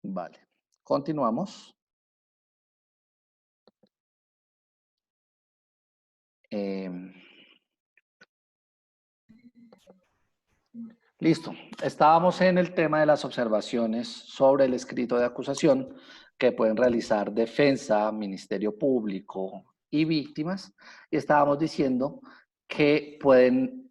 Vale, continuamos. Listo, estábamos en el tema de las observaciones sobre el escrito de acusación que pueden realizar defensa, Ministerio Público y víctimas, y estábamos diciendo que pueden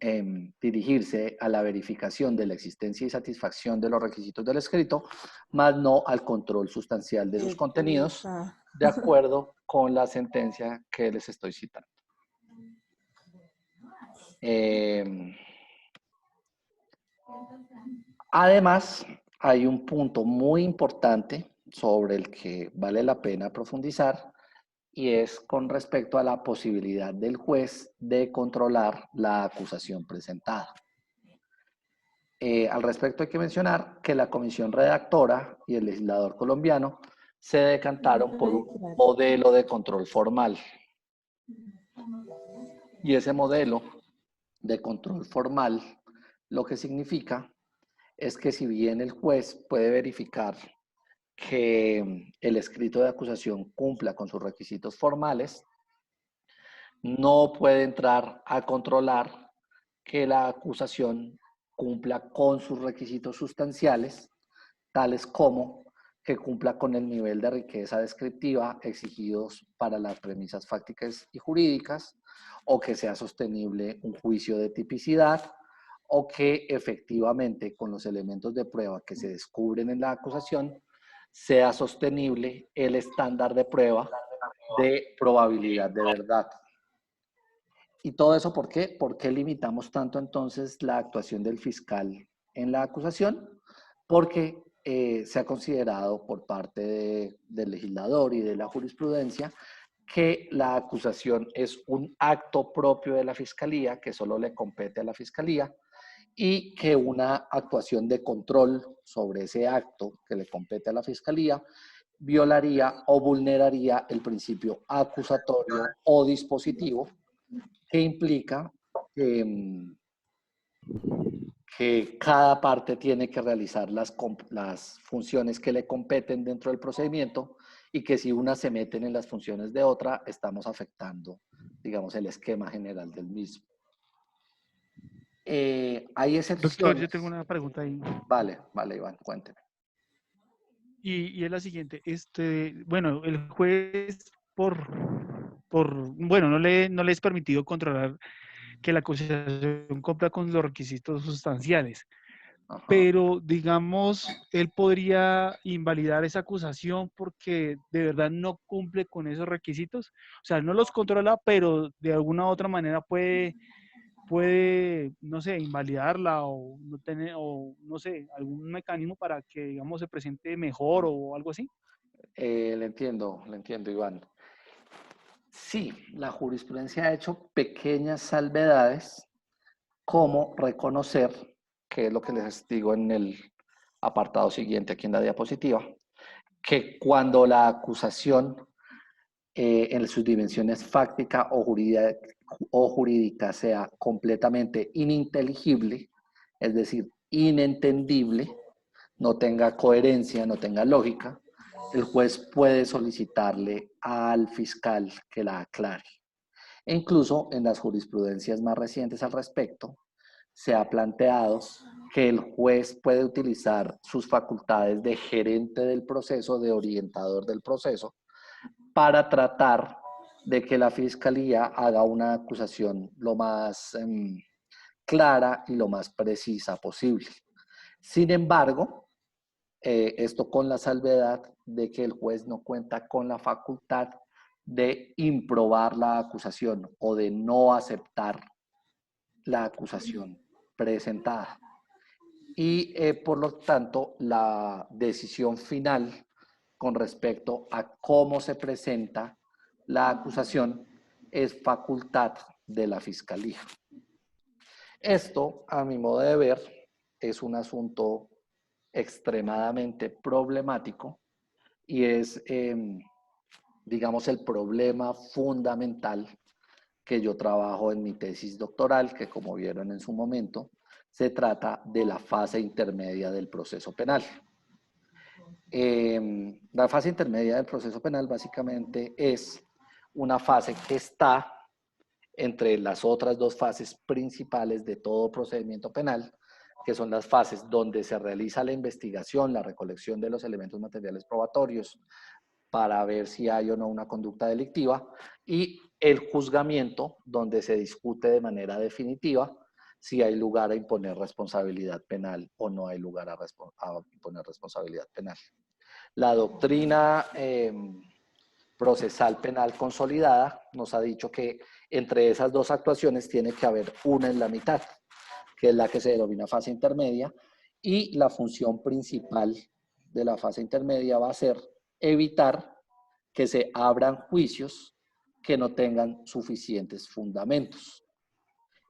dirigirse a la verificación de la existencia y satisfacción de los requisitos del escrito, más no al control sustancial de sus contenidos, Epa. de acuerdo con la sentencia que les estoy citando. Además, hay un punto muy importante sobre el que vale la pena profundizar y es con respecto a la posibilidad del juez de controlar la acusación presentada. Al respecto hay que mencionar que la comisión redactora y el legislador colombiano se decantaron por un modelo de control formal. Y ese modelo de control formal lo que significa es que si bien el juez puede verificar que el escrito de acusación cumpla con sus requisitos formales, no puede entrar a controlar que la acusación cumpla con sus requisitos sustanciales, tales como que cumpla con el nivel de riqueza descriptiva exigidos para las premisas fácticas y jurídicas, o que sea sostenible un juicio de tipicidad, o que efectivamente con los elementos de prueba que se descubren en la acusación sea sostenible el estándar de prueba de probabilidad de verdad. ¿Y todo eso por qué? ¿Por qué limitamos tanto entonces la actuación del fiscal en la acusación? Porque se ha considerado por parte del legislador y de la jurisprudencia que la acusación es un acto propio de la fiscalía, que solo le compete a la fiscalía, y que una actuación de control sobre ese acto que le compete a la fiscalía violaría o vulneraría el principio acusatorio o dispositivo, que implica que cada parte tiene que realizar las funciones que le competen dentro del procedimiento, y que si una se meten en las funciones de otra, estamos afectando, digamos, el esquema general del mismo. Hay Doctor, yo tengo excepciones. una pregunta ahí. Vale, vale, Iván, cuénteme. Y es la siguiente. Bueno, el juez bueno, no le es permitido controlar que la acusación cumpla con los requisitos sustanciales. Ajá. Pero, digamos, él podría invalidar esa acusación porque de verdad no cumple con esos requisitos. O sea, no los controla, pero de alguna u otra manera puede, no sé, invalidarla o no tener, o no sé, algún mecanismo para que, digamos, se presente mejor o algo así. Le entiendo, Iván. Sí, la jurisprudencia ha hecho pequeñas salvedades, como reconocer, que es lo que les digo en el apartado siguiente aquí en la diapositiva, que cuando la acusación en sus dimensiones fáctica o jurídica sea completamente ininteligible, es decir, inentendible, no tenga coherencia, no tenga lógica, el juez puede solicitarle al fiscal que la aclare. E incluso en las jurisprudencias más recientes al respecto, se ha planteado que el juez puede utilizar sus facultades de gerente del proceso, de orientador del proceso, para tratar de que la fiscalía haga una acusación lo más clara y lo más precisa posible. Sin embargo, esto con la salvedad de que el juez no cuenta con la facultad de improbar la acusación o de no aceptar la acusación presentada. Y por lo tanto, la decisión final con respecto a cómo se presenta la acusación es facultad de la fiscalía. Esto, a mi modo de ver, es un asunto extremadamente problemático y es, digamos, el problema fundamental que yo trabajo en mi tesis doctoral, que como vieron en su momento, se trata de la fase intermedia del proceso penal. La fase intermedia del proceso penal básicamente es una fase que está entre las otras dos fases principales de todo procedimiento penal, que son las fases donde se realiza la investigación, la recolección de los elementos materiales probatorios para ver si hay o no una conducta delictiva, y el juzgamiento, donde se discute de manera definitiva si hay lugar a imponer responsabilidad penal o no hay lugar a imponer responsabilidad penal. La doctrina procesal penal consolidada nos ha dicho que entre esas dos actuaciones tiene que haber una en la mitad, que es la que se denomina fase intermedia, y la función principal de la fase intermedia va a ser evitar que se abran juicios que no tengan suficientes fundamentos.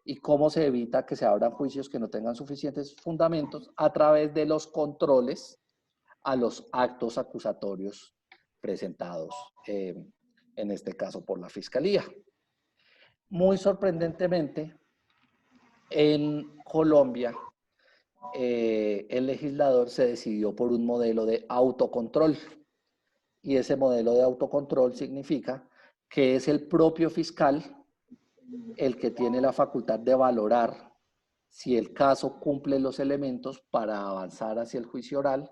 ¿Y cómo se evita que se abran juicios que no tengan suficientes fundamentos? A través de los controles a los actos acusatorios presentados, en este caso por la Fiscalía. Muy sorprendentemente, en Colombia, el legislador se decidió por un modelo de autocontrol. Y ese modelo de autocontrol significa que es el propio fiscal el que tiene la facultad de valorar si el caso cumple los elementos para avanzar hacia el juicio oral,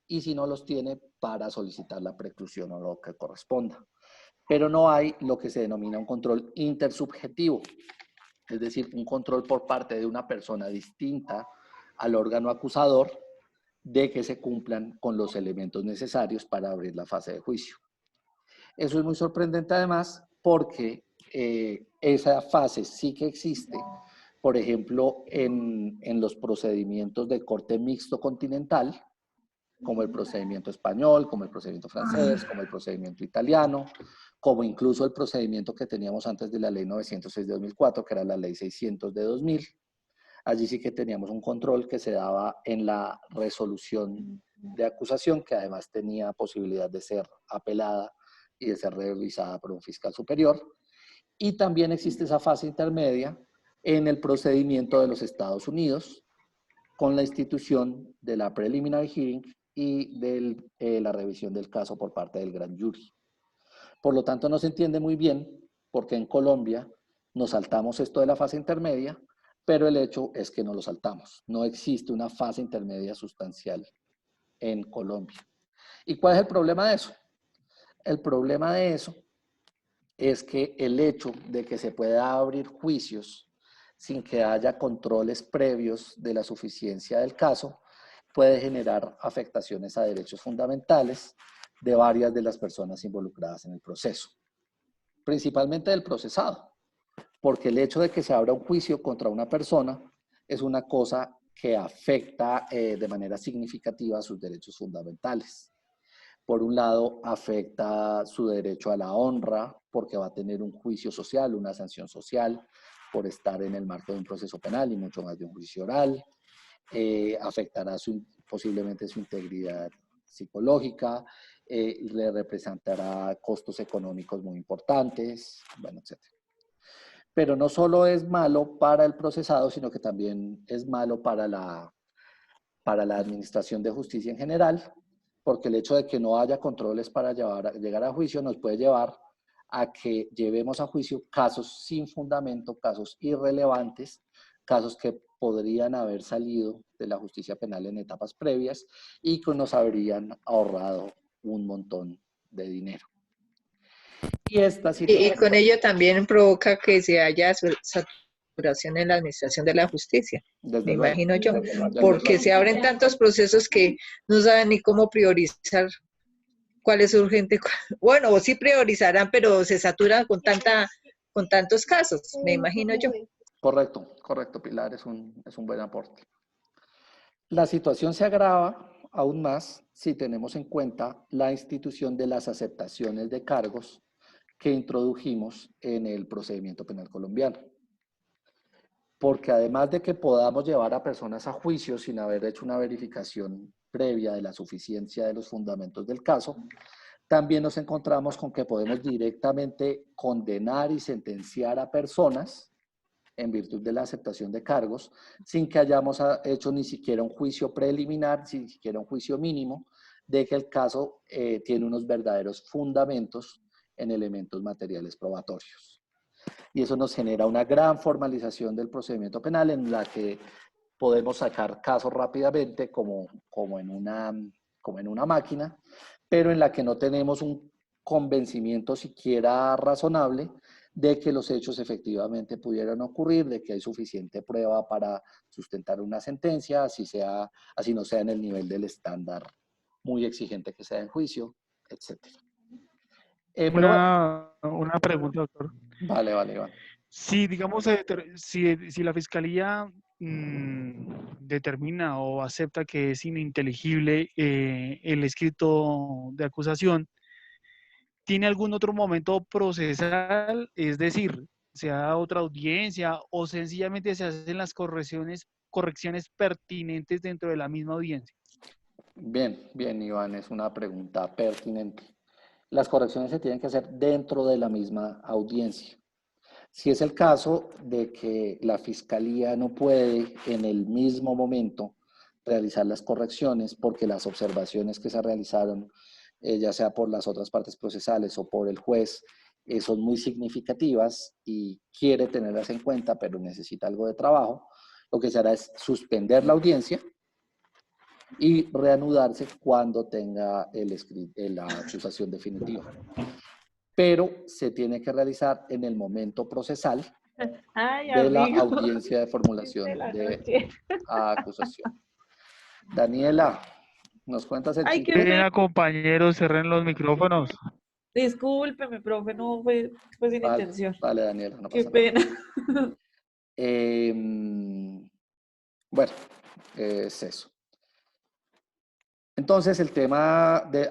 y si no los tiene, para solicitar la preclusión o lo que corresponda. Pero no hay lo que se denomina un control intersubjetivo, es decir, un control por parte de una persona distinta al órgano acusador de que se cumplan con los elementos necesarios para abrir la fase de juicio. Eso es muy sorprendente además porque esa fase sí que existe, por ejemplo, en los procedimientos de corte mixto continental, como el procedimiento español, como el procedimiento francés, como el procedimiento italiano, como incluso el procedimiento que teníamos antes de la ley 906 de 2004, que era la ley 600 de 2000. Allí sí que teníamos un control que se daba en la resolución de acusación, que además tenía posibilidad de ser apelada y de ser revisada por un fiscal superior. Y también existe esa fase intermedia en el procedimiento de los Estados Unidos, con la institución de la preliminary hearing y de la revisión del caso por parte del gran jury. Por lo tanto, no se entiende muy bien por qué en Colombia nos saltamos esto de la fase intermedia, pero el hecho es que no lo saltamos. No existe una fase intermedia sustancial en Colombia. ¿Y cuál es el problema de eso? El problema de eso es que el hecho de que se pueda abrir juicios sin que haya controles previos de la suficiencia del caso puede generar afectaciones a derechos fundamentales de varias de las personas involucradas en el proceso, principalmente del procesado, porque el hecho de que se abra un juicio contra una persona es una cosa que afecta de manera significativa sus derechos fundamentales. Por un lado, afecta su derecho a la honra, porque va a tener un juicio social, una sanción social, por estar en el marco de un proceso penal y mucho más de un juicio oral. Afectará posiblemente su integridad psicológica, le representará costos económicos muy importantes, bueno, etc. Pero no solo es malo para el procesado, sino que también es malo para la administración de justicia en general, porque el hecho de que no haya controles para llegar a juicio nos puede llevar a que llevemos a juicio casos sin fundamento, casos irrelevantes, casos que podrían haber salido de la justicia penal en etapas previas y que nos habrían ahorrado un montón de dinero. Y esta situación... Y con ello también provoca que se haya saturación en la administración de la justicia, me imagino yo, porque se abren tantos procesos que no saben ni cómo priorizar cuál es urgente. Bueno, o sí priorizarán, pero se saturan con tantos casos, me imagino yo. Correcto, correcto, Pilar, es un buen aporte. La situación se agrava aún más si tenemos en cuenta la institución de las aceptaciones de cargos que introdujimos en el procedimiento penal colombiano. Porque además de que podamos llevar a personas a juicio sin haber hecho una verificación previa de la suficiencia de los fundamentos del caso, también nos encontramos con que podemos directamente condenar y sentenciar a personas en virtud de la aceptación de cargos, sin que hayamos hecho ni siquiera un juicio preliminar, ni siquiera un juicio mínimo, de que el caso tiene unos verdaderos fundamentos en elementos materiales probatorios. Y eso nos genera una gran formalización del procedimiento penal en la que podemos sacar casos rápidamente como en una máquina, pero en la que no tenemos un convencimiento siquiera razonable de que los hechos efectivamente pudieran ocurrir, de que hay suficiente prueba para sustentar una sentencia, así no sea en el nivel del estándar muy exigente que sea en juicio, etc. Una pregunta, doctor. Vale, Iván. Si, digamos, si la fiscalía determina o acepta que es ininteligible el escrito de acusación, ¿tiene algún otro momento procesal? Es decir, ¿se da otra audiencia o sencillamente se hacen las correcciones pertinentes dentro de la misma audiencia? Bien, Iván, es una pregunta pertinente. Las correcciones se tienen que hacer dentro de la misma audiencia. Si es el caso de que la fiscalía no puede en el mismo momento realizar las correcciones porque las observaciones que se realizaron, ya sea por las otras partes procesales o por el juez, son muy significativas y quiere tenerlas en cuenta, pero necesita algo de trabajo, lo que se hará es suspender la audiencia y reanudarse cuando tenga la acusación definitiva. Pero se tiene que realizar en el momento procesal de la audiencia de formulación de acusación. Daniela, ¿nos cuentas el Ay, qué chiste? pena. Compañeros, cerren los micrófonos. Discúlpeme, profe, no fue sin intención. Vale, Daniela, no Qué pasa nada. pena. Bueno, es eso. Entonces, el tema de...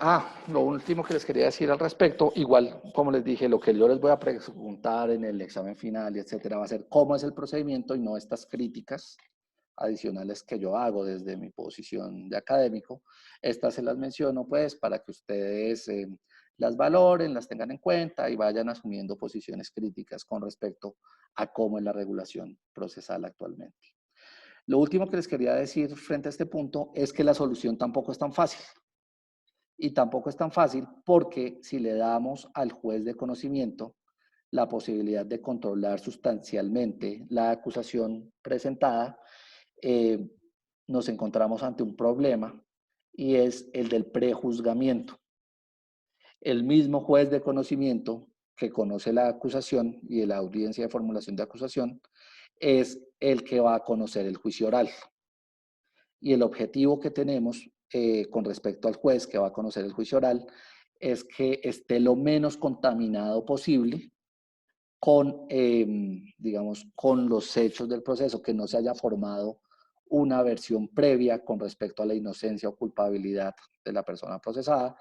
lo último que les quería decir al respecto, igual, como les dije, lo que yo les voy a preguntar en el examen final y etcétera, va a ser cómo es el procedimiento y no estas críticas adicionales que yo hago desde mi posición de académico. Estas se las menciono, pues, para que ustedes las valoren, las tengan en cuenta y vayan asumiendo posiciones críticas con respecto a cómo es la regulación procesal actualmente. Lo último que les quería decir frente a este punto es que la solución tampoco es tan fácil. Y tampoco es tan fácil porque si le damos al juez de conocimiento la posibilidad de controlar sustancialmente la acusación presentada, nos encontramos ante un problema y es el del prejuzgamiento. El mismo juez de conocimiento que conoce la acusación y la audiencia de formulación de acusación es el que va a conocer el juicio oral. Y el objetivo que tenemos con respecto al juez que va a conocer el juicio oral es que esté lo menos contaminado posible con, digamos, con los hechos del proceso, que no se haya formado una versión previa con respecto a la inocencia o culpabilidad de la persona procesada,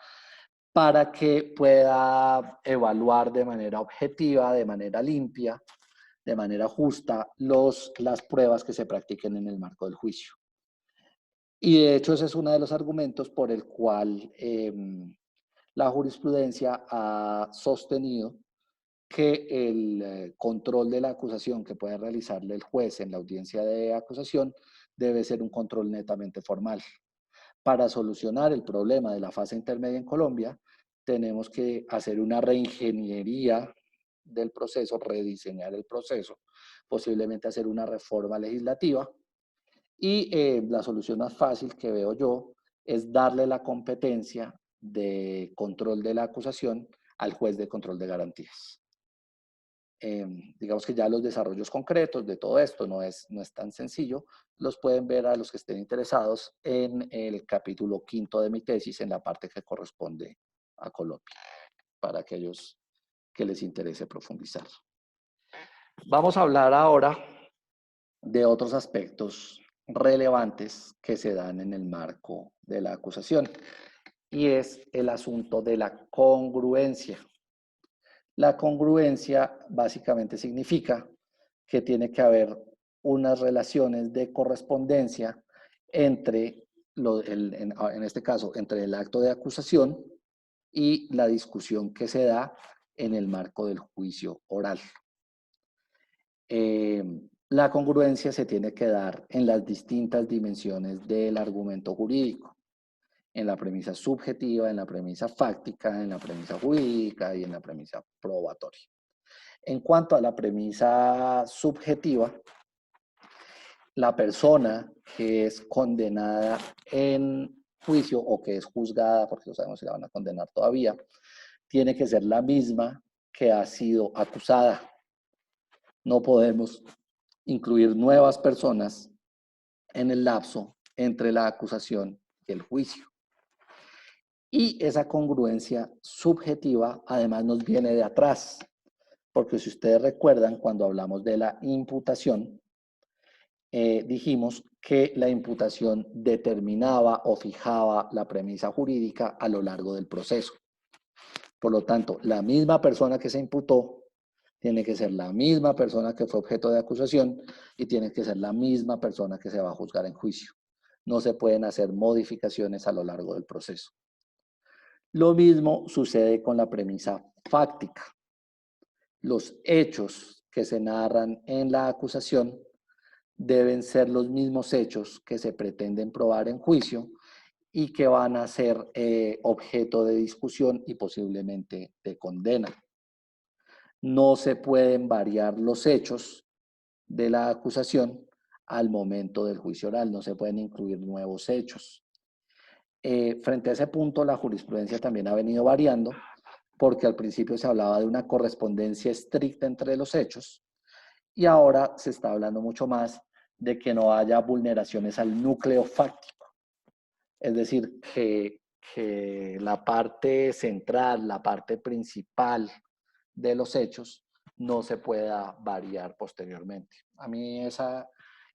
para que pueda evaluar de manera objetiva, de manera limpia, de manera justa, las pruebas que se practiquen en el marco del juicio. Y de hecho ese es uno de los argumentos por el cual la jurisprudencia ha sostenido que el control de la acusación que puede realizarle el juez en la audiencia de acusación debe ser un control netamente formal. Para solucionar el problema de la fase intermedia en Colombia, tenemos que hacer una reingeniería del proceso, rediseñar el proceso, posiblemente hacer una reforma legislativa. Y la solución más fácil que veo yo es darle la competencia de control de la acusación al juez de control de garantías. Digamos que ya los desarrollos concretos de todo esto no es tan sencillo, los pueden ver a los que estén interesados en el capítulo 5 de mi tesis, en la parte que corresponde a Colombia, para aquellos que les interese profundizar. Vamos a hablar ahora de otros aspectos relevantes que se dan en el marco de la acusación, y es el asunto de la congruencia. La congruencia básicamente significa que tiene que haber unas relaciones de correspondencia entre, en este caso, entre el acto de acusación y la discusión que se da en el marco del juicio oral. La congruencia se tiene que dar en las distintas dimensiones del argumento jurídico. en la premisa subjetiva, en la premisa fáctica, en la premisa jurídica y en la premisa probatoria. En cuanto a la premisa subjetiva, la persona que es condenada en juicio o que es juzgada, porque no sabemos si la van a condenar todavía, tiene que ser la misma que ha sido acusada. No podemos incluir nuevas personas en el lapso entre la acusación y el juicio. Y esa congruencia subjetiva además nos viene de atrás, porque si ustedes recuerdan, cuando hablamos de la imputación, dijimos que la imputación determinaba o fijaba la premisa jurídica a lo largo del proceso. Por lo tanto, la misma persona que se imputó tiene que ser la misma persona que fue objeto de acusación y tiene que ser la misma persona que se va a juzgar en juicio. No se pueden hacer modificaciones a lo largo del proceso. Lo mismo sucede con la premisa fáctica. Los hechos que se narran en la acusación deben ser los mismos hechos que se pretenden probar en juicio y que van a ser objeto de discusión y posiblemente de condena. No se pueden variar los hechos de la acusación al momento del juicio oral, no se pueden incluir nuevos hechos. Frente a ese punto, la jurisprudencia también ha venido variando, porque al principio se hablaba de una correspondencia estricta entre los hechos y ahora se está hablando mucho más de que no haya vulneraciones al núcleo fáctico. Es decir, que la parte central, la parte principal de los hechos no se pueda variar posteriormente. A mí esa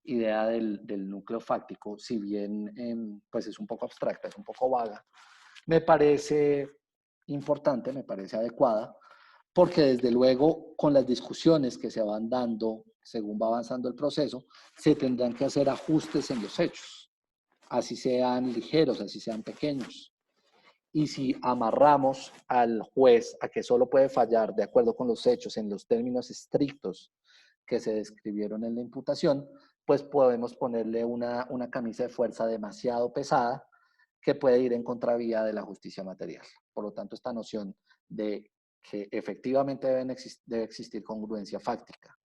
idea del núcleo fáctico, si bien pues es un poco abstracta, es un poco vaga, me parece importante, me parece adecuada, porque desde luego con las discusiones que se van dando según va avanzando el proceso, se tendrán que hacer ajustes en los hechos, así sean ligeros, así sean pequeños. Y si amarramos al juez a que solo puede fallar de acuerdo con los hechos en los términos estrictos que se describieron en la imputación, pues podemos ponerle una camisa de fuerza demasiado pesada que puede ir en contravía de la justicia material. Por lo tanto, esta noción de que efectivamente debe existir congruencia fáctica,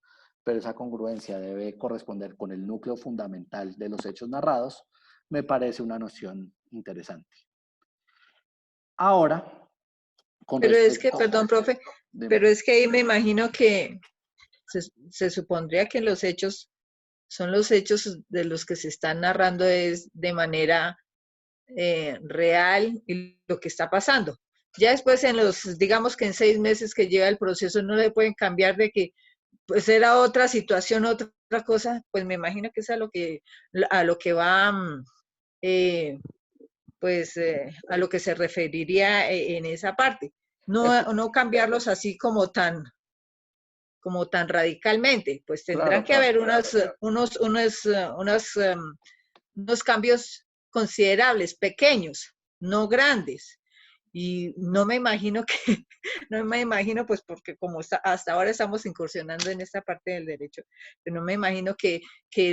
pero esa congruencia debe corresponder con el núcleo fundamental de los hechos narrados, me parece una noción interesante. Ahora, pero es que, perdón, profe, pero es que ahí me imagino que se supondría que los hechos son los hechos de los que se están narrando es de manera real y lo que está pasando. Ya después digamos que en 6 meses que lleva el proceso no le pueden cambiar de que pues era otra situación, otra cosa, pues me imagino que es a lo que va, pues a lo que se referiría en esa parte. No cambiarlos así como tan radicalmente, pues tendrán que haber unos cambios considerables, pequeños, no grandes. Y no me imagino pues porque como hasta ahora estamos incursionando en esta parte del derecho, pero no me imagino que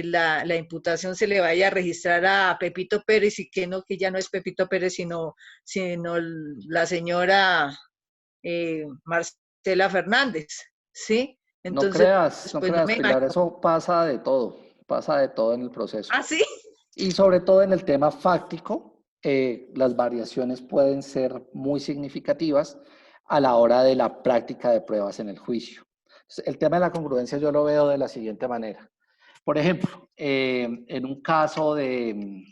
la imputación se le vaya a registrar a Pepito Pérez y que ya no es Pepito Pérez, sino la señora Marcela Fernández, ¿sí? Entonces, no creas, Pilar, eso pasa de todo en el proceso. ¿Ah, sí? Y sobre todo en el tema fáctico, las variaciones pueden ser muy significativas a la hora de la práctica de pruebas en el juicio. Entonces, el tema de la congruencia yo lo veo de la siguiente manera. Por ejemplo, en un caso de,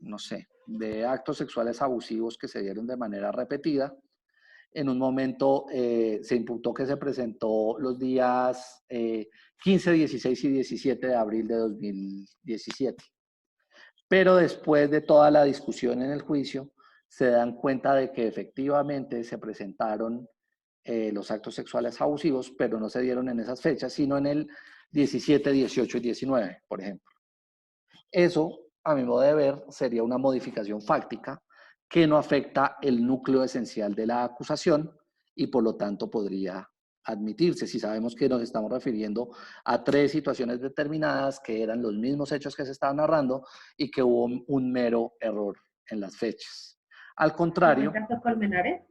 no sé, de actos sexuales abusivos que se dieron de manera repetida, en un momento se imputó que se presentó los días 15, 16 y 17 de abril de 2017. Pero después de toda la discusión en el juicio, se dan cuenta de que efectivamente se presentaron los actos sexuales abusivos, pero no se dieron en esas fechas, sino en el 17, 18 y 19, por ejemplo. Eso, a mi modo de ver, sería una modificación fáctica que no afecta el núcleo esencial de la acusación y por lo tanto podría admitirse si sabemos que nos estamos refiriendo a 3 situaciones determinadas que eran los mismos hechos que se estaban narrando y que hubo un mero error en las fechas. Al contrario, ¿En el caso Colmenares?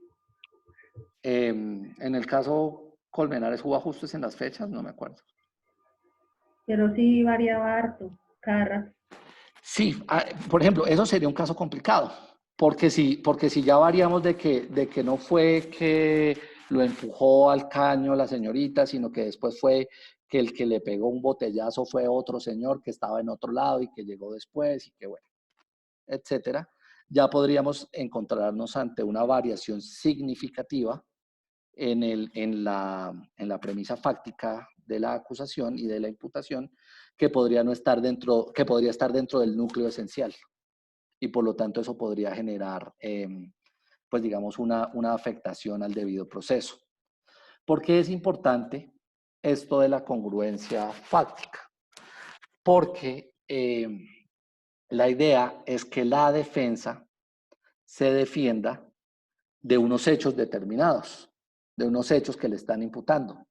En el caso Colmenares, ¿hubo ajustes en las fechas? No me acuerdo. Pero sí variaba harto, cada rato. Sí, por ejemplo, eso sería un caso complicado, porque si ya variamos de que no fue que lo empujó al caño la señorita, sino que después fue que el que le pegó un botellazo fue otro señor que estaba en otro lado y que llegó después y que bueno, etcétera, ya podríamos encontrarnos ante una variación significativa en la premisa fáctica de la acusación y de la imputación que podría estar dentro del núcleo esencial. Y por lo tanto eso podría generar, pues digamos, una afectación al debido proceso. ¿Por qué es importante esto de la congruencia fáctica? Porque la idea es que la defensa se defienda de unos hechos determinados, de unos hechos que le están imputando.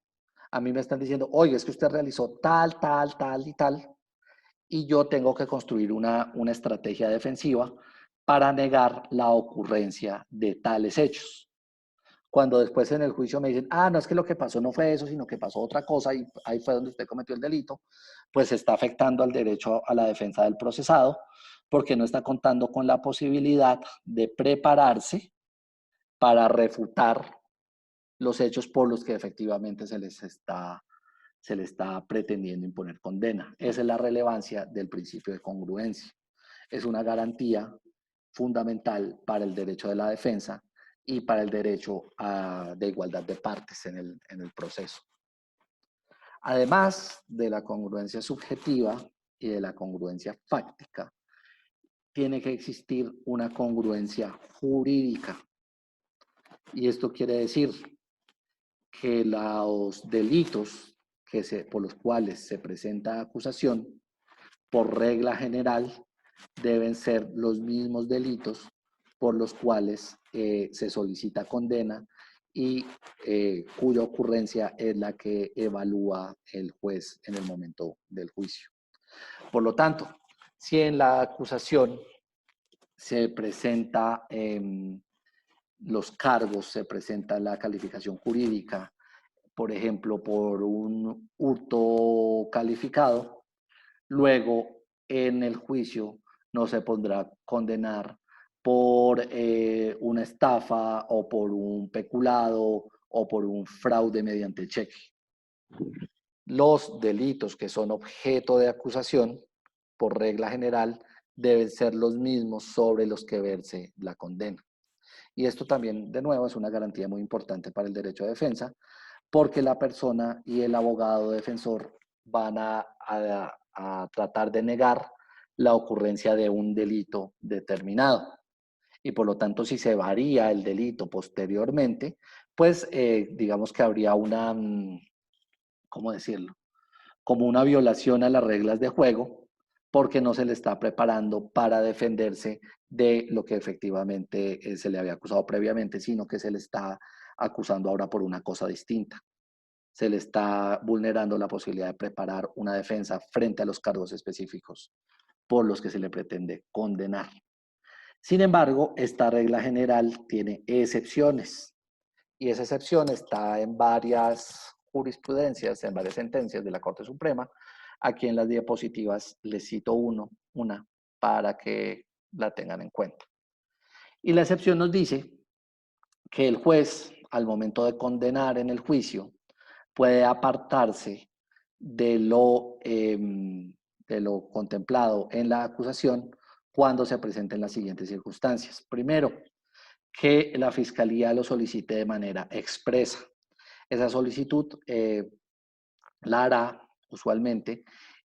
A mí me están diciendo, oye, es que usted realizó tal, tal, tal y tal, y yo tengo que construir una estrategia defensiva para negar la ocurrencia de tales hechos. Cuando después en el juicio me dicen, no, es que lo que pasó no fue eso, sino que pasó otra cosa y ahí fue donde usted cometió el delito, pues está afectando al derecho a la defensa del procesado, porque no está contando con la posibilidad de prepararse para refutar los hechos por los que efectivamente se le está pretendiendo imponer condena. Esa es la relevancia del principio de congruencia. Es una garantía fundamental para el derecho de la defensa y para el derecho de igualdad de partes en el proceso. Además de la congruencia subjetiva y de la congruencia fáctica, tiene que existir una congruencia jurídica. Y esto quiere decir que los delitos por los cuales se presenta acusación, por regla general, deben ser los mismos delitos por los cuales se solicita condena y cuya ocurrencia es la que evalúa el juez en el momento del juicio. Por lo tanto, si en la acusación se presenta los cargos, se presenta la calificación jurídica, por ejemplo, por un hurto calificado, luego en el juicio no se podrá condenar por una estafa o por un peculado o por un fraude mediante cheque. Los delitos que son objeto de acusación, por regla general, deben ser los mismos sobre los que verse la condena. Y esto también, de nuevo, es una garantía muy importante para el derecho de defensa, porque la persona y el abogado defensor van a tratar de negar la ocurrencia de un delito determinado. Y por lo tanto, si se varía el delito posteriormente, pues digamos que habría una, ¿cómo decirlo? Como una violación a las reglas de juego, porque no se le está preparando para defenderse de lo que efectivamente se le había acusado previamente, sino que se le está acusando ahora por una cosa distinta. Se le está vulnerando la posibilidad de preparar una defensa frente a los cargos específicos por los que se le pretende condenar. Sin embargo, esta regla general tiene excepciones y esa excepción está en varias jurisprudencias, en varias sentencias de la Corte Suprema. Aquí en las diapositivas les cito una para que la tengan en cuenta. Y la excepción nos dice que el juez, al momento de condenar en el juicio, puede apartarse de lo contemplado en la acusación cuando se presenten las siguientes circunstancias. Primero, que la Fiscalía lo solicite de manera expresa. Esa solicitud la hará usualmente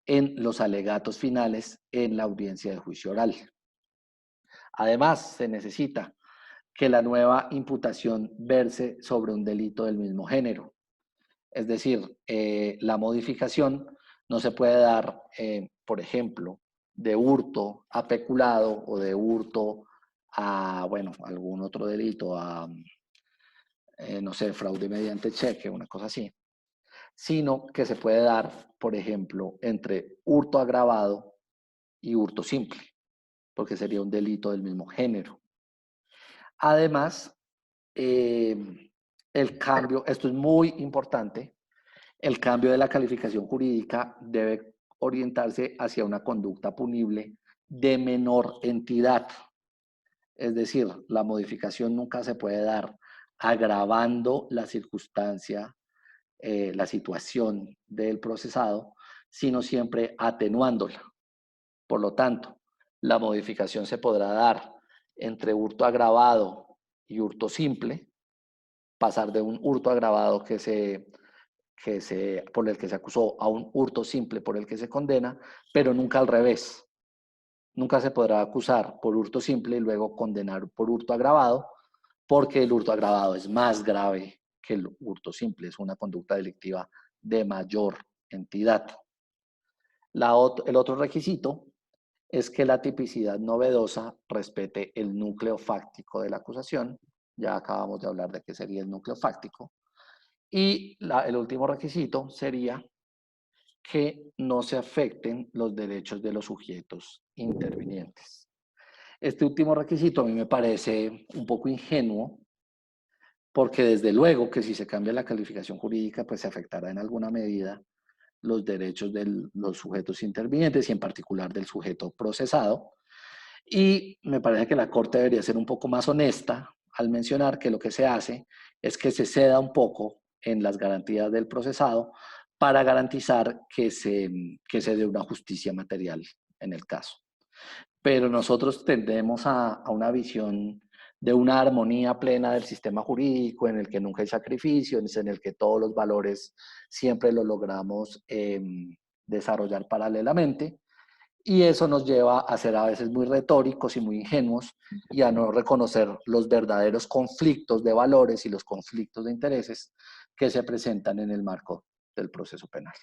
en los alegatos finales en la audiencia de juicio oral. Además, se necesita que la nueva imputación verse sobre un delito del mismo género. Es decir, la modificación no se puede dar, por ejemplo, de hurto a peculado o de hurto a, bueno, algún otro delito, a, no sé, fraude mediante cheque, una cosa así, sino que se puede dar, por ejemplo, entre hurto agravado y hurto simple. porque sería un delito del mismo género. Además, el cambio, esto es muy importante, el cambio de la calificación jurídica debe orientarse hacia una conducta punible de menor entidad. Es decir, la modificación nunca se puede dar agravando la circunstancia, la situación del procesado, sino siempre atenuándola. Por lo tanto, la modificación se podrá dar entre hurto agravado y hurto simple, pasar de un hurto agravado por el que se acusó a un hurto simple por el que se condena, pero nunca al revés. Nunca se podrá acusar por hurto simple y luego condenar por hurto agravado, porque el hurto agravado es más grave que el hurto simple, es una conducta delictiva de mayor entidad. El otro requisito es que la tipicidad novedosa respete el núcleo fáctico de la acusación. Ya acabamos de hablar de qué sería el núcleo fáctico. Y el último requisito sería que no se afecten los derechos de los sujetos intervinientes. Este último requisito a mí me parece un poco ingenuo, porque desde luego que si se cambia la calificación jurídica, pues se afectará en alguna medida los derechos de los sujetos intervinientes y en particular del sujeto procesado. Y me parece que la Corte debería ser un poco más honesta al mencionar que lo que se hace es que se ceda un poco en las garantías del procesado para garantizar que se dé una justicia material en el caso. Pero nosotros tendemos a una visión de una armonía plena del sistema jurídico en el que nunca hay sacrificios, en el que todos los valores siempre los logramos desarrollar paralelamente. Y eso nos lleva a ser a veces muy retóricos y muy ingenuos y a no reconocer los verdaderos conflictos de valores y los conflictos de intereses que se presentan en el marco del proceso penal.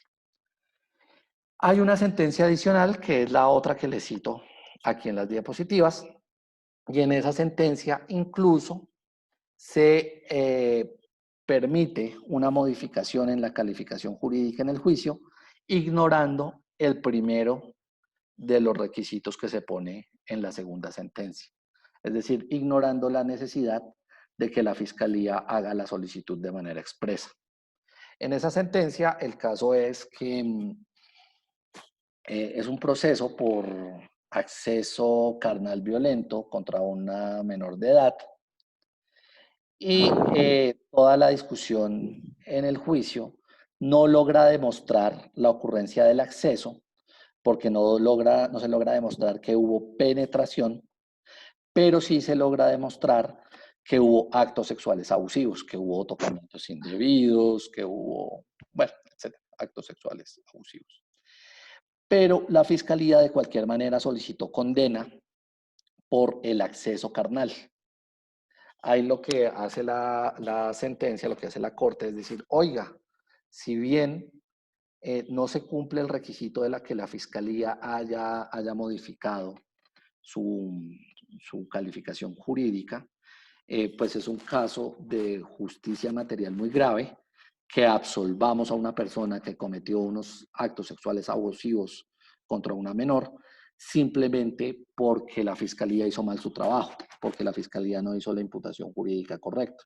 Hay una sentencia adicional que es la otra que les cito aquí en las diapositivas, y en esa sentencia incluso se permite una modificación en la calificación jurídica en el juicio, ignorando el primero de los requisitos que se pone en la segunda sentencia. Es decir, ignorando la necesidad de que la Fiscalía haga la solicitud de manera expresa. En esa sentencia, el caso es que es un proceso por acceso carnal violento contra una menor de edad y toda la discusión en el juicio no logra demostrar la ocurrencia del acceso porque no se logra demostrar que hubo penetración, pero sí se logra demostrar que hubo actos sexuales abusivos, que hubo tocamientos indebidos, que hubo, bueno, etcétera, actos sexuales abusivos. Pero la Fiscalía de cualquier manera solicitó condena por el acceso carnal. Ahí lo que hace la sentencia, lo que hace la Corte es decir, oiga, si bien no se cumple el requisito de que la Fiscalía haya modificado su calificación jurídica, pues es un caso de justicia material muy grave que absolvamos a una persona que cometió unos actos sexuales abusivos contra una menor simplemente porque la Fiscalía hizo mal su trabajo, porque la Fiscalía no hizo la imputación jurídica correcta.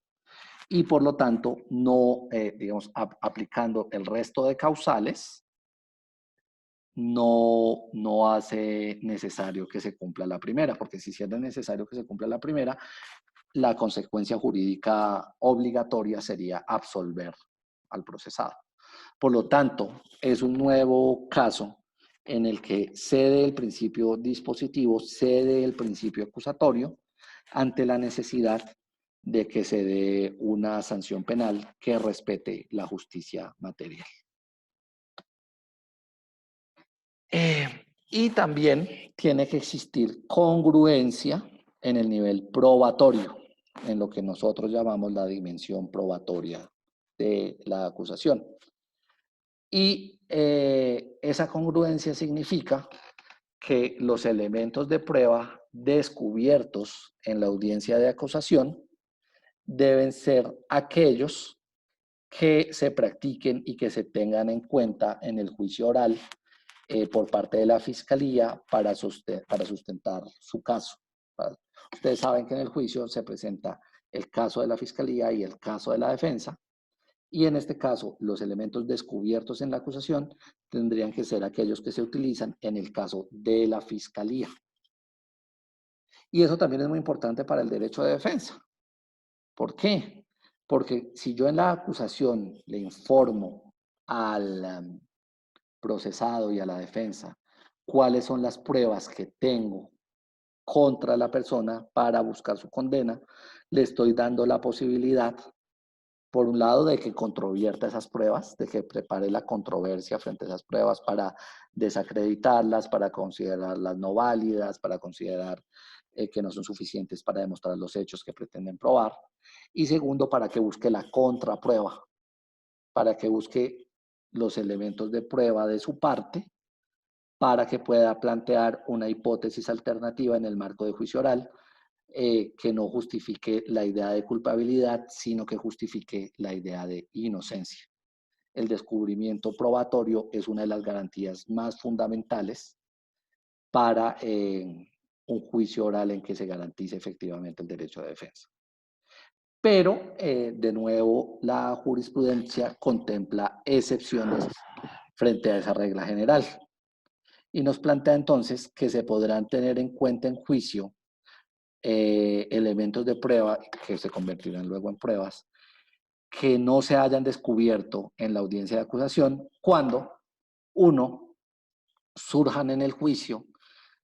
Y por lo tanto, no, digamos, aplicando el resto de causales, no hace necesario que se cumpla la primera, porque si es necesario que se cumpla la primera, la consecuencia jurídica obligatoria sería absolver al procesado. Por lo tanto, es un nuevo caso en el que cede el principio dispositivo, cede el principio acusatorio ante la necesidad de que se dé una sanción penal que respete la justicia material. Y también tiene que existir congruencia en el nivel probatorio, en lo que nosotros llamamos la dimensión probatoria de la acusación. Y esa congruencia significa que los elementos de prueba descubiertos en la audiencia de acusación deben ser aquellos que se practiquen y que se tengan en cuenta en el juicio oral por parte de la Fiscalía para sustentar su caso. Ustedes saben que en el juicio se presenta el caso de la Fiscalía y el caso de la defensa, y en este caso los elementos descubiertos en la acusación tendrían que ser aquellos que se utilizan en el caso de la Fiscalía. Y eso también es muy importante para el derecho de defensa. ¿Por qué? Porque si yo en la acusación le informo al procesado y a la defensa cuáles son las pruebas que tengo contra la persona para buscar su condena, le estoy dando la posibilidad, por un lado, de que controvierta esas pruebas, de que prepare la controversia frente a esas pruebas para desacreditarlas, para considerarlas no válidas, para considerar que no son suficientes para demostrar los hechos que pretenden probar. Y segundo, para que busque la contraprueba, para que busque los elementos de prueba de su parte, para que pueda plantear una hipótesis alternativa en el marco de juicio oral que no justifique la idea de culpabilidad, sino que justifique la idea de inocencia. El descubrimiento probatorio es una de las garantías más fundamentales para un juicio oral en que se garantice efectivamente el derecho de defensa. Pero, de nuevo, la jurisprudencia contempla excepciones frente a esa regla general y nos plantea entonces que se podrán tener en cuenta en juicio elementos de prueba que se convertirán luego en pruebas que no se hayan descubierto en la audiencia de acusación cuando, uno, surjan en el juicio,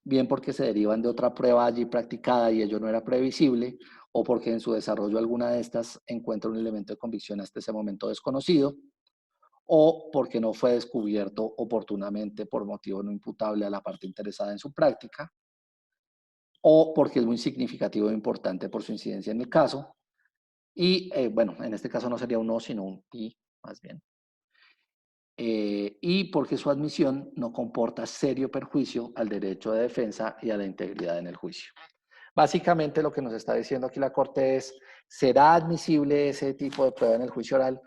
bien porque se derivan de otra prueba allí practicada y ello no era previsible, o porque en su desarrollo alguna de estas encuentra un elemento de convicción hasta ese momento desconocido, o porque no fue descubierto oportunamente por motivo no imputable a la parte interesada en su práctica, o porque es muy significativo e importante por su incidencia en el caso. Y bueno, en este caso no sería un no, sino un y, más bien. Y porque su admisión no comporta serio perjuicio al derecho de defensa y a la integridad en el juicio. Básicamente lo que nos está diciendo aquí la Corte es, ¿será admisible ese tipo de prueba en el juicio oral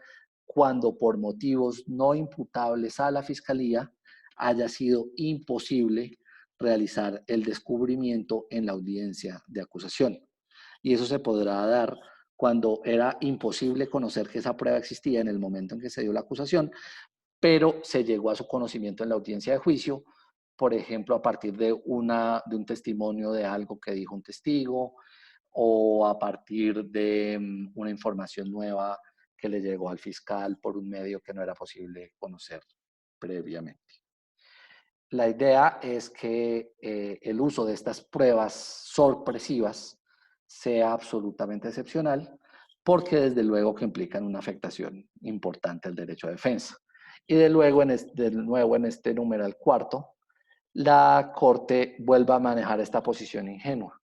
cuando por motivos no imputables a la Fiscalía haya sido imposible realizar el descubrimiento en la audiencia de acusación? Y eso se podrá dar cuando era imposible conocer que esa prueba existía en el momento en que se dio la acusación, pero se llegó a su conocimiento en la audiencia de juicio, por ejemplo, a partir de un testimonio de algo que dijo un testigo o a partir de una información nueva que le llegó al fiscal por un medio que no era posible conocer previamente. La idea es que el uso de estas pruebas sorpresivas sea absolutamente excepcional, porque desde luego que implican una afectación importante al derecho de defensa. Y de nuevo en este numeral cuarto, la Corte vuelve a manejar esta posición ingenua.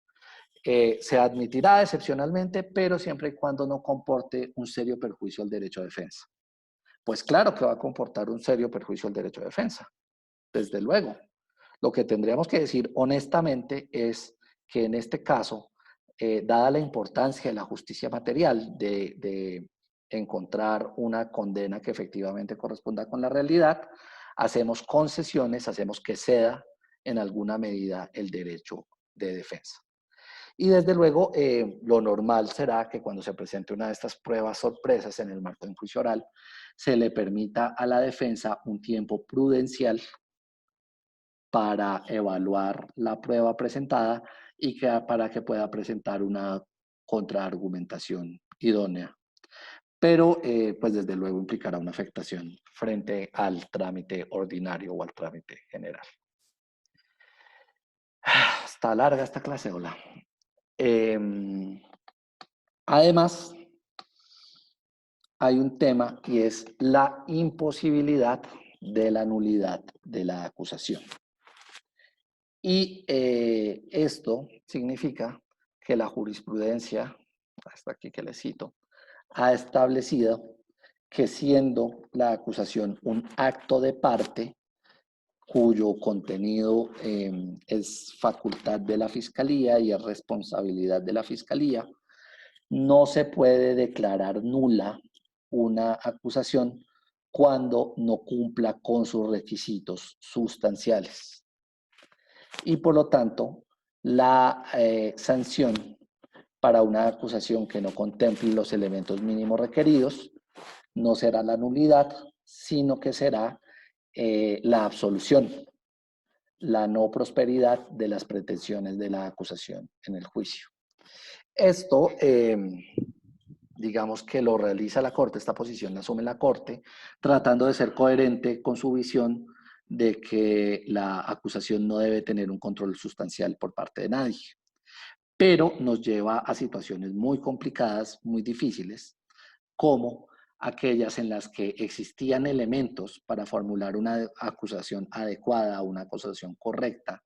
Se admitirá excepcionalmente, pero siempre y cuando no comporte un serio perjuicio al derecho de defensa. Pues claro que va a comportar un serio perjuicio al derecho de defensa, desde luego. Lo que tendríamos que decir honestamente es que en este caso, dada la importancia de la justicia material, de encontrar una condena que efectivamente corresponda con la realidad, hacemos concesiones, hacemos que ceda en alguna medida el derecho de defensa. Y desde luego, lo normal será que cuando se presente una de estas pruebas sorpresas en el marco de un juicio oral, se le permita a la defensa un tiempo prudencial para evaluar la prueba presentada y para que pueda presentar una contraargumentación idónea. Pero, pues desde luego implicará una afectación frente al trámite ordinario o al trámite general. Está larga esta clase, hola. Además, hay un tema y es la imposibilidad de la nulidad de la acusación. Y esto significa que la jurisprudencia, hasta aquí que le cito, ha establecido que siendo la acusación un acto de parte, cuyo contenido es facultad de la Fiscalía y es responsabilidad de la Fiscalía, no se puede declarar nula una acusación cuando no cumpla con sus requisitos sustanciales. Y por lo tanto, la sanción para una acusación que no contemple los elementos mínimos requeridos no será la nulidad, sino que será la absolución, la no prosperidad de las pretensiones de la acusación en el juicio. Esto, digamos que lo realiza la Corte, esta posición la asume la Corte, tratando de ser coherente con su visión de que la acusación no debe tener un control sustancial por parte de nadie. Pero nos lleva a situaciones muy complicadas, muy difíciles, como aquellas en las que existían elementos para formular una acusación adecuada, una acusación correcta,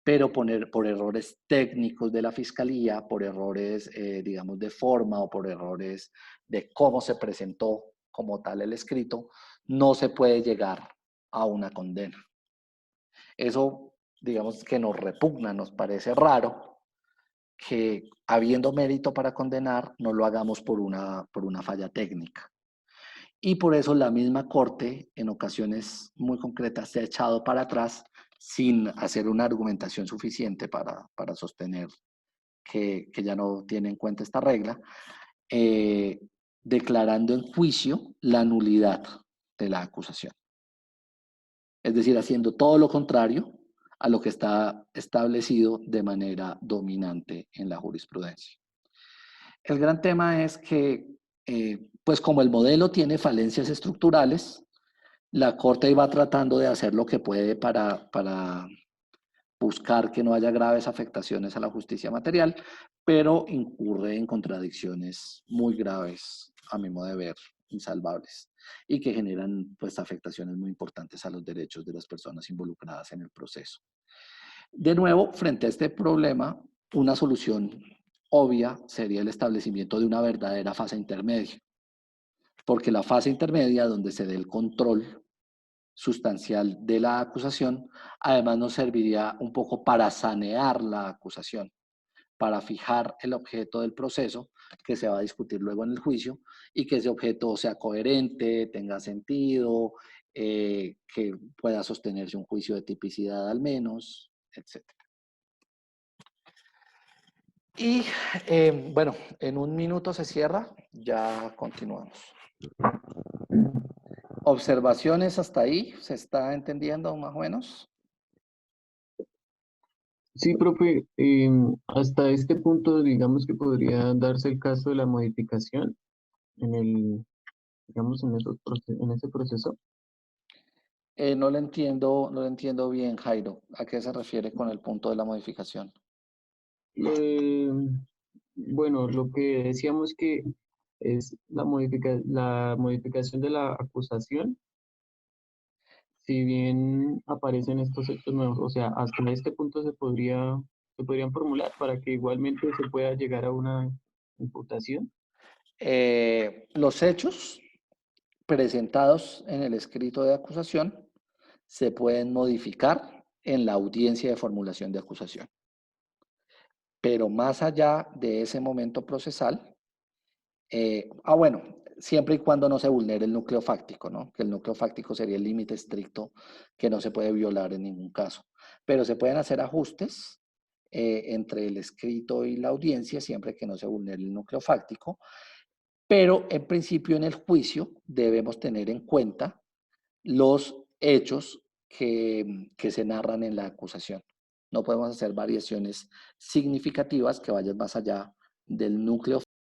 pero por errores técnicos de la fiscalía, por errores, digamos, de forma o por errores de cómo se presentó como tal el escrito, no se puede llegar a una condena. Eso, digamos, que nos repugna, nos parece raro que habiendo mérito para condenar, no lo hagamos por una falla técnica. Y por eso la misma Corte, en ocasiones muy concretas, se ha echado para atrás sin hacer una argumentación suficiente para sostener que ya no tiene en cuenta esta regla, declarando en juicio la nulidad de la acusación. Es decir, haciendo todo lo contrario a lo que está establecido de manera dominante en la jurisprudencia. El gran tema es que, pues como el modelo tiene falencias estructurales, la Corte iba tratando de hacer lo que puede para buscar que no haya graves afectaciones a la justicia material, pero incurre en contradicciones muy graves, a mi modo de ver, insalvables, y que generan pues afectaciones muy importantes a los derechos de las personas involucradas en el proceso. De nuevo, frente a este problema, una solución obvia sería el establecimiento de una verdadera fase intermedia, porque la fase intermedia, donde se dé el control sustancial de la acusación, además nos serviría un poco para sanear la acusación, para fijar el objeto del proceso que se va a discutir luego en el juicio y que ese objeto sea coherente, tenga sentido, que pueda sostenerse un juicio de tipicidad al menos, etc. Y bueno, en un minuto se cierra, ya continuamos. ¿Observaciones hasta ahí? ¿Se está entendiendo más o menos? Sí, profe, hasta este punto digamos que podría darse el caso de la modificación en el, digamos, en ese proceso. No lo entiendo bien, Jairo. ¿A qué se refiere con el punto de la modificación? Bueno, lo que decíamos que es la modificación de la acusación, si bien aparecen estos hechos nuevos, o sea, hasta este punto se podrían formular para que igualmente se pueda llegar a una imputación. Los hechos presentados en el escrito de acusación se pueden modificar en la audiencia de formulación de acusación. Pero más allá de ese momento procesal, bueno, siempre y cuando no se vulnere el núcleo fáctico, ¿no? Que el núcleo fáctico sería el límite estricto que no se puede violar en ningún caso. Pero se pueden hacer ajustes entre el escrito y la audiencia siempre que no se vulnere el núcleo fáctico. Pero en principio en el juicio debemos tener en cuenta los hechos que se narran en la acusación. No podemos hacer variaciones significativas que vayan más allá del núcleo